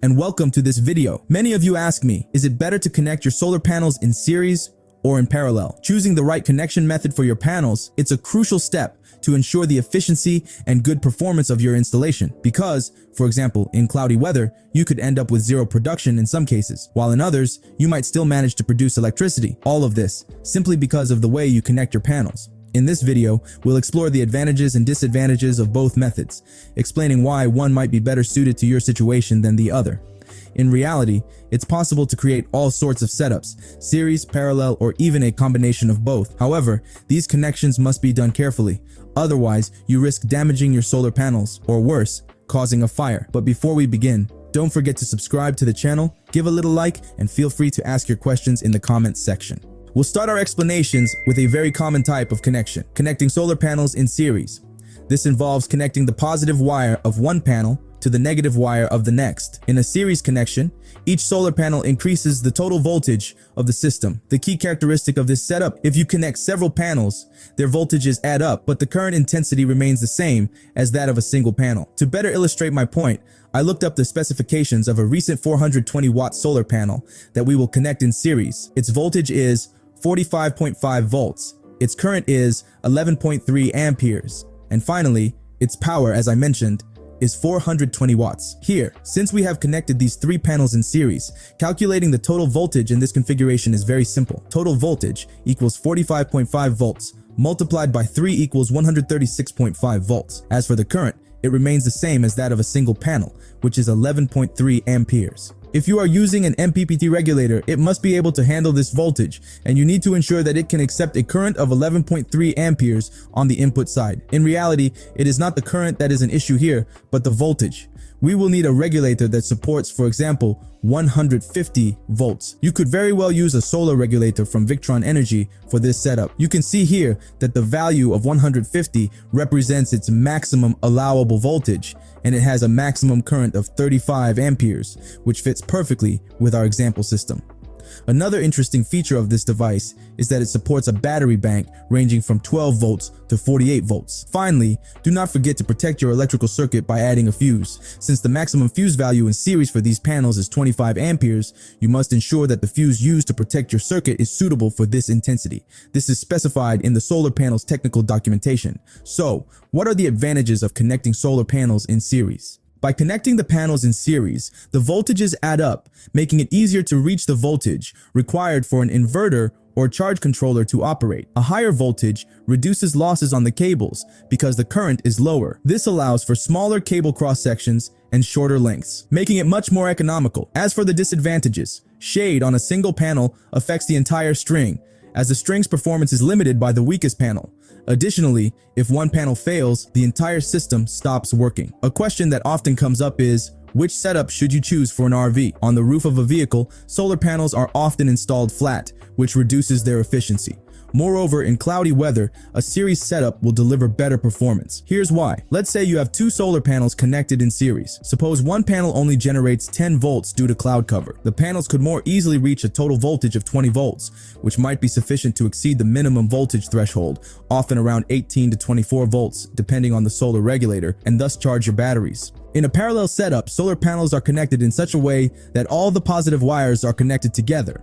and welcome to this video. Many of you ask me, is it better to connect your solar panels in series or in parallel? Choosing the right connection method for your panels, it's a crucial step to ensure the efficiency and good performance of your installation. Because, for example, in cloudy weather, you could end up with zero production in some cases, while in others, you might still manage to produce electricity. All of this simply because of the way you connect your panels. In this video, we'll explore the advantages and disadvantages of both methods, explaining why one might be better suited to your situation than the other. In reality, it's possible to create all sorts of setups, series, parallel, or even a combination of both. However, these connections must be done carefully. Otherwise, you risk damaging your solar panels, or worse, causing a fire. But before we begin, don't forget to subscribe to the channel, give a little like, and feel free to ask your questions in the comments section. We'll start our explanations with a very common type of connection, connecting solar panels in series. This involves connecting the positive wire of one panel to the negative wire of the next. In a series connection, each solar panel increases the total voltage of the system. The key characteristic of this setup, if you connect several panels, their voltages add up, but the current intensity remains the same as that of a single panel. To better illustrate my point, I looked up the specifications of a recent 420-watt solar panel that we will connect in series. Its voltage is 45.5 volts. Its current is 11.3 amperes. And finally, its power, as I mentioned, is 420 watts. Here, since we have connected these three panels in series, calculating the total voltage in this configuration is very simple. Total voltage equals 45.5 volts multiplied by 3 equals 136.5 volts. As for the current, it remains the same as that of a single panel, which is 11.3 amperes. If you are using an MPPT regulator, it must be able to handle this voltage, and you need to ensure that it can accept a current of 11.3 amperes on the input side. In reality, it is not the current that is an issue here, but the voltage. We will need a regulator that supports, for example, 150 volts. You could very well use a solar regulator from Victron Energy for this setup. You can see here that the value of 150 represents its maximum allowable voltage, and it has a maximum current of 35 amperes, which fits perfectly with our example system. Another interesting feature of this device is that it supports a battery bank ranging from 12 volts to 48 volts. Finally, do not forget to protect your electrical circuit by adding a fuse. Since the maximum fuse value in series for these panels is 25 amperes, you must ensure that the fuse used to protect your circuit is suitable for this intensity. This is specified in the solar panel's technical documentation. So, what are the advantages of connecting solar panels in series? By connecting the panels in series, the voltages add up, making it easier to reach the voltage required for an inverter or charge controller to operate. A higher voltage reduces losses on the cables because the current is lower. This allows for smaller cable cross sections and shorter lengths, making it much more economical. As for the disadvantages, shade on a single panel affects the entire string, as the string's performance is limited by the weakest panel. Additionally, if one panel fails, the entire system stops working. A question that often comes up is, which setup should you choose for an RV? On the roof of a vehicle, solar panels are often installed flat, which reduces their efficiency. Moreover, in cloudy weather, a series setup will deliver better performance. Here's why. Let's say you have two solar panels connected in series. Suppose one panel only generates 10 volts due to cloud cover. The panels could more easily reach a total voltage of 20 volts, which might be sufficient to exceed the minimum voltage threshold, often around 18 to 24 volts, depending on the solar regulator, and thus charge your batteries. In a parallel setup, solar panels are connected in such a way that all the positive wires are connected together,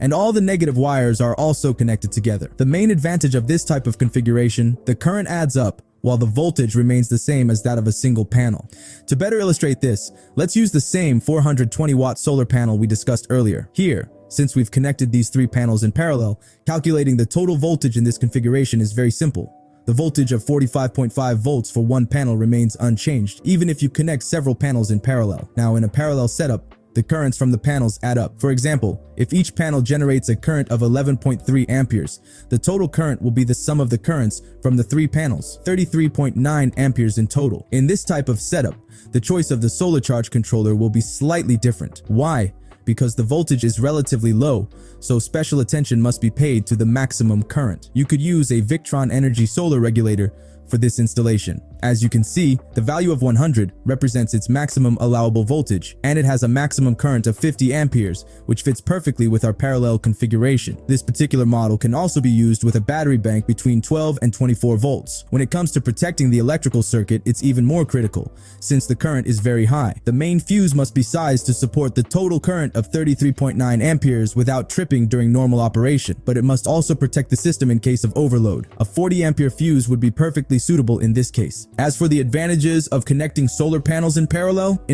and all the negative wires are also connected together. The main advantage of this type of configuration, the current adds up while the voltage remains the same as that of a single panel. To better illustrate this, let's use the same 420-watt solar panel we discussed earlier. Here, since we've connected these three panels in parallel, calculating the total voltage in this configuration is very simple. The voltage of 45.5 volts for one panel remains unchanged, even if you connect several panels in parallel. Now, in a parallel setup, the currents from the panels add up. For example, if each panel generates a current of 11.3 amperes, the total current will be the sum of the currents from the three panels, 33.9 amperes in total. In this type of setup, the choice of the solar charge controller will be slightly different. Why? Because the voltage is relatively low, so special attention must be paid to the maximum current. You could use a Victron Energy solar regulator for this installation. As you can see, the value of 100 represents its maximum allowable voltage, and it has a maximum current of 50 amperes, which fits perfectly with our parallel configuration. This particular model can also be used with a battery bank between 12 and 24 volts. When it comes to protecting the electrical circuit, it's even more critical, since the current is very high. The main fuse must be sized to support the total current of 33.9 amperes without tripping during normal operation, but it must also protect the system in case of overload. A 40 ampere fuse would be perfectly suitable in this case. As for the advantages of connecting solar panels in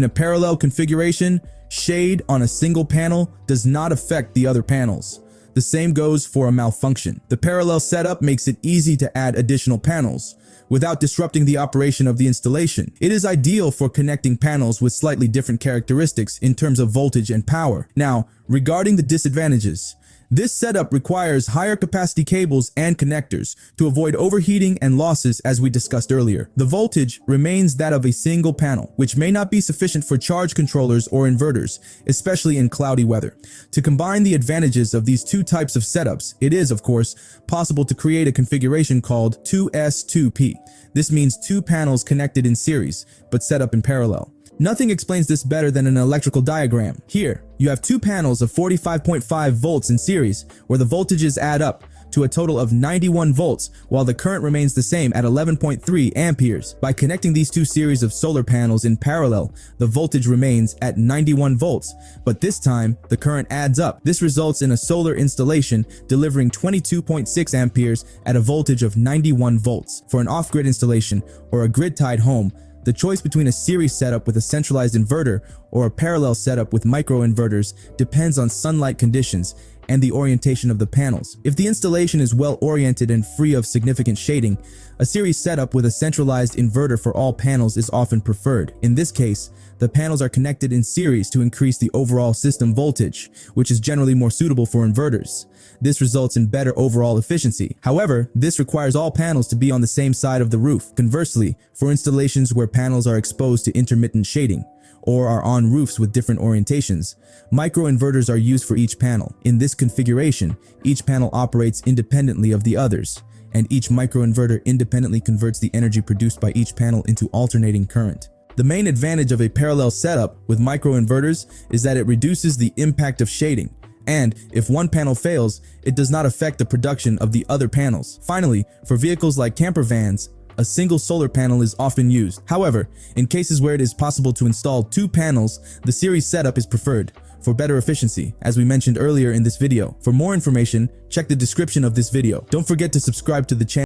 a parallel configuration, shade on a single panel does not affect the other panels. The same goes for a malfunction. The parallel setup makes it easy to add additional panels without disrupting the operation of the installation. It is ideal for connecting panels with slightly different characteristics in terms of voltage and power. Now, regarding the disadvantages, this setup requires higher capacity cables and connectors to avoid overheating and losses, as we discussed earlier. The voltage remains that of a single panel, which may not be sufficient for charge controllers or inverters, especially in cloudy weather. To combine the advantages of these two types of setups, it is, of course, possible to create a configuration called 2S2P. This means two panels connected in series, but set up in parallel. Nothing explains this better than an electrical diagram. Here, you have two panels of 45.5 volts in series, where the voltages add up to a total of 91 volts, while the current remains the same at 11.3 amperes. By connecting these two series of solar panels in parallel, the voltage remains at 91 volts, but this time, the current adds up. This results in a solar installation delivering 22.6 amperes at a voltage of 91 volts. For an off-grid installation or a grid-tied home, the choice between a series setup with a centralized inverter or a parallel setup with microinverters depends on sunlight conditions and the orientation of the panels. If the installation is well oriented and free of significant shading, a series setup with a centralized inverter for all panels is often preferred. In this case, the panels are connected in series to increase the overall system voltage, which is generally more suitable for inverters. This results in better overall efficiency. However, this requires all panels to be on the same side of the roof. Conversely, for installations where panels are exposed to intermittent shading, or are on roofs with different orientations, microinverters are used for each panel. In this configuration, each panel operates independently of the others, and each microinverter independently converts the energy produced by each panel into alternating current. The main advantage of a parallel setup with microinverters is that it reduces the impact of shading, and if one panel fails, it does not affect the production of the other panels. Finally, for vehicles like camper vans, a single solar panel is often used. However, in cases where it is possible to install two panels, the series setup is preferred for better efficiency, as we mentioned earlier in this video. For more information, check the description of this video. Don't forget to subscribe to the channel.